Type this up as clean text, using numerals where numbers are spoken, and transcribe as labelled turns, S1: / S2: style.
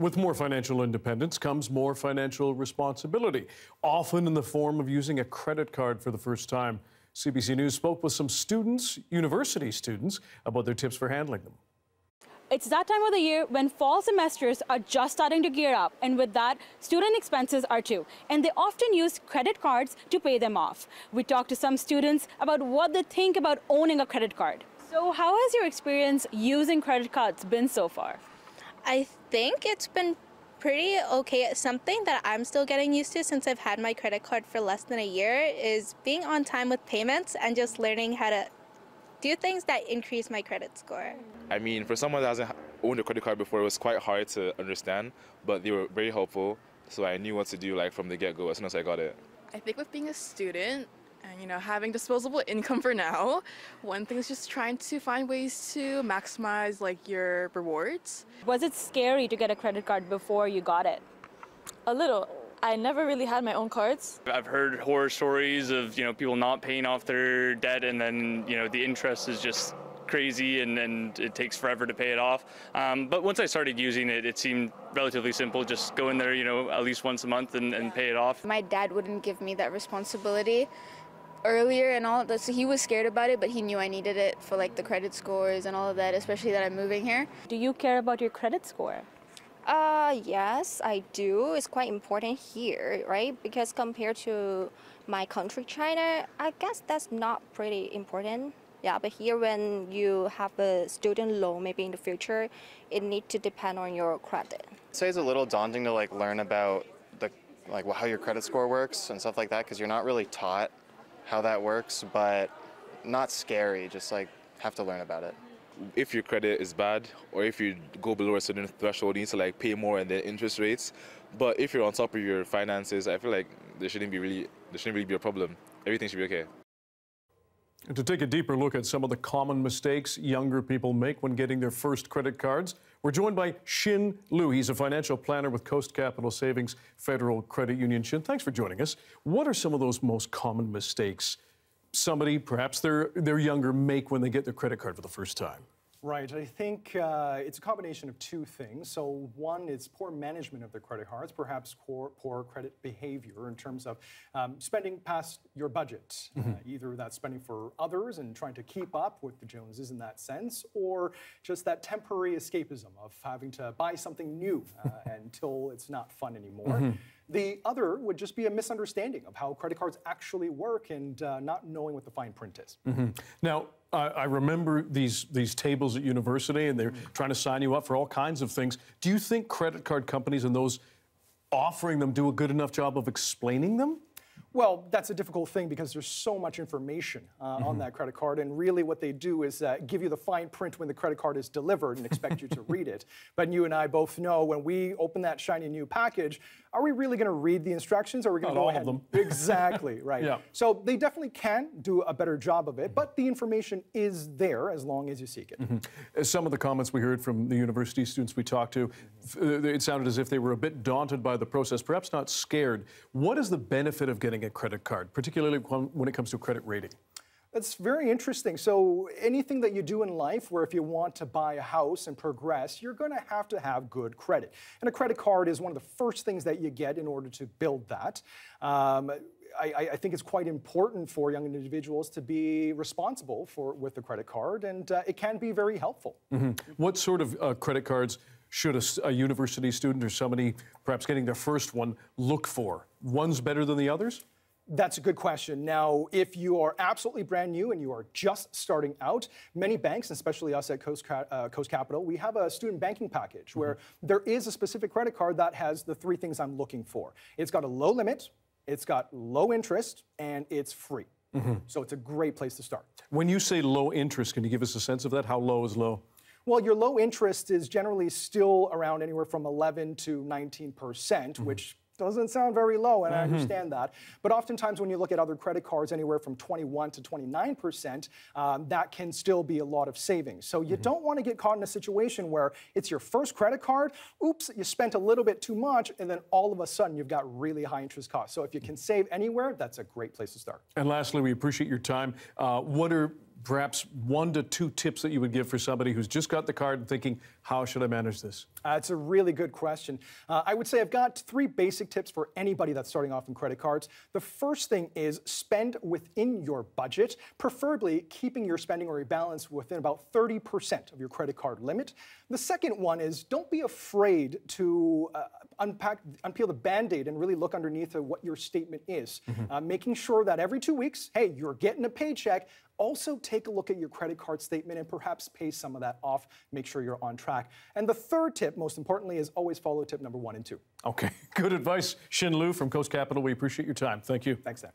S1: With more financial independence comes more financial responsibility, often in the form of using a credit card for the first time. CBC News spoke with some students, university students, about their tips for handling them.
S2: It's that time of the year when fall semesters are just starting to gear up, and with that, student expenses are too. And they often use credit cards to pay them off. We talked to some students about what they think about owning a credit card. So how has your experience using credit cards been so far?
S3: I think it's been pretty okay. Something that I'm still getting used to since I've had my credit card for less than a year is being on time with payments and just learning how to do things that increase my credit score.
S4: I mean, for someone that hasn't owned a credit card before, it was quite hard to understand, but they were very helpful, so I knew what to do from the get-go as soon as I got it.
S5: I think with being a student and having disposable income for now, one thing is just trying to find ways to maximize your rewards.
S2: Was it scary to get a credit card before you got it?
S6: A little. I never really had my own cards.
S7: I've heard horror stories of people not paying off their debt, and then the interest is just crazy and it takes forever to pay it off. But once I started using it, it seemed relatively simple. Just go in there at least once a month and pay it off.
S8: My dad wouldn't give me that responsibility earlier and all that, so he was scared about it, but he knew I needed it for the credit scores and all of that, especially that I'm moving here.
S2: Do you care about your credit score?
S9: Yes, I do. It's quite important here, right? Because compared to my country, China, I guess that's not pretty important. Yeah, but here when you have a student loan, maybe in the future, it needs to depend on your credit.
S10: I'd say it's a little daunting to learn about how your credit score works and stuff like that, because you're not really taught how that works, but not scary, just have to learn about it.
S4: If your credit is bad, or if you go below a certain threshold, you need to pay more and the interest rates. But if you're on top of your finances, I feel there shouldn't really be a problem. Everything should be okay.
S1: And to take a deeper look at some of the common mistakes younger people make when getting their first credit cards, we're joined by Xin Lou. He's a financial planner with Coast Capital Savings Federal Credit Union. Xin, thanks for joining us. What are some of those most common mistakes somebody, perhaps they're younger, make when they get their credit card for the first time?
S11: Right. I think it's a combination of two things. So one is poor management of their credit cards, perhaps poor credit behavior in terms of spending past your budget. Either that's spending for others and trying to keep up with the Joneses in that sense, or just that temporary escapism of having to buy something new until it's not fun anymore. The other would just be a misunderstanding of how credit cards actually work and not knowing what the fine print is.
S1: Now, I remember these tables at university, and they're trying to sign you up for all kinds of things. Do you think credit card companies and those offering them do a good enough job of explaining them?
S11: Well, that's a difficult thing because there's so much information on that credit card, and really what they do is give you the fine print when the credit card is delivered and expect you to read it. But you and I both know when we open that shiny new package, are we really going to read the instructions, or are we going to go ahead?
S1: Not all of them.
S11: Exactly, right.
S1: Yeah.
S11: So they definitely can do a better job of it, but the information is there as long as you seek it.
S1: Some of the comments we heard from the university students we talked to, it sounded as if they were a bit daunted by the process, perhaps not scared. What is the benefit of getting a credit card, particularly when it comes to credit rating?
S11: That's very interesting. So anything that you do in life where if you want to buy a house and progress, you're going to have good credit. And a credit card is one of the first things that you get in order to build that. I think it's quite important for young individuals to be responsible with the credit card, and it can be very helpful.
S1: What sort of credit cards should a university student or somebody perhaps getting their first one look for? One's better than the others?
S11: That's a good question. Now, if you are absolutely brand new and you are just starting out, many banks, especially us at Coast Capital, we have a student banking package where there is a specific credit card that has the three things I'm looking for. It's got a low limit, it's got low interest, and it's free. So it's a great place to start.
S1: When you say low interest, can you give us a sense of that? How low is low?
S11: Well, your low interest is generally still around anywhere from 11 to 19%, which doesn't sound very low, and I understand that. But oftentimes when you look at other credit cards, anywhere from 21 to 29%, that can still be a lot of savings. So you don't want to get caught in a situation where it's your first credit card, oops, you spent a little bit too much, and then all of a sudden you've got really high interest costs. So if you can save anywhere, that's a great place to start.
S1: And lastly, we appreciate your time. What are perhaps 1 to 2 tips that you would give for somebody who's just got the card and thinking, How should I manage this?
S11: It's a really good question. I would say I've got 3 basic tips for anybody that's starting off in credit cards. The first thing is spend within your budget, preferably keeping your spending or your balance within about 30% of your credit card limit. The second one is don't be afraid to unpeel the Band-Aid and really look underneath of what your statement is. Making sure that every 2 weeks, hey, you're getting a paycheck. Also take a look at your credit card statement and perhaps pay some of that off. Make sure you're on track. And the third tip, most importantly, is always follow tip number 1 and 2.
S1: Okay, good advice. Xin Lou from Coast Capital, we appreciate your time. Thank you.
S11: Thanks, Dan.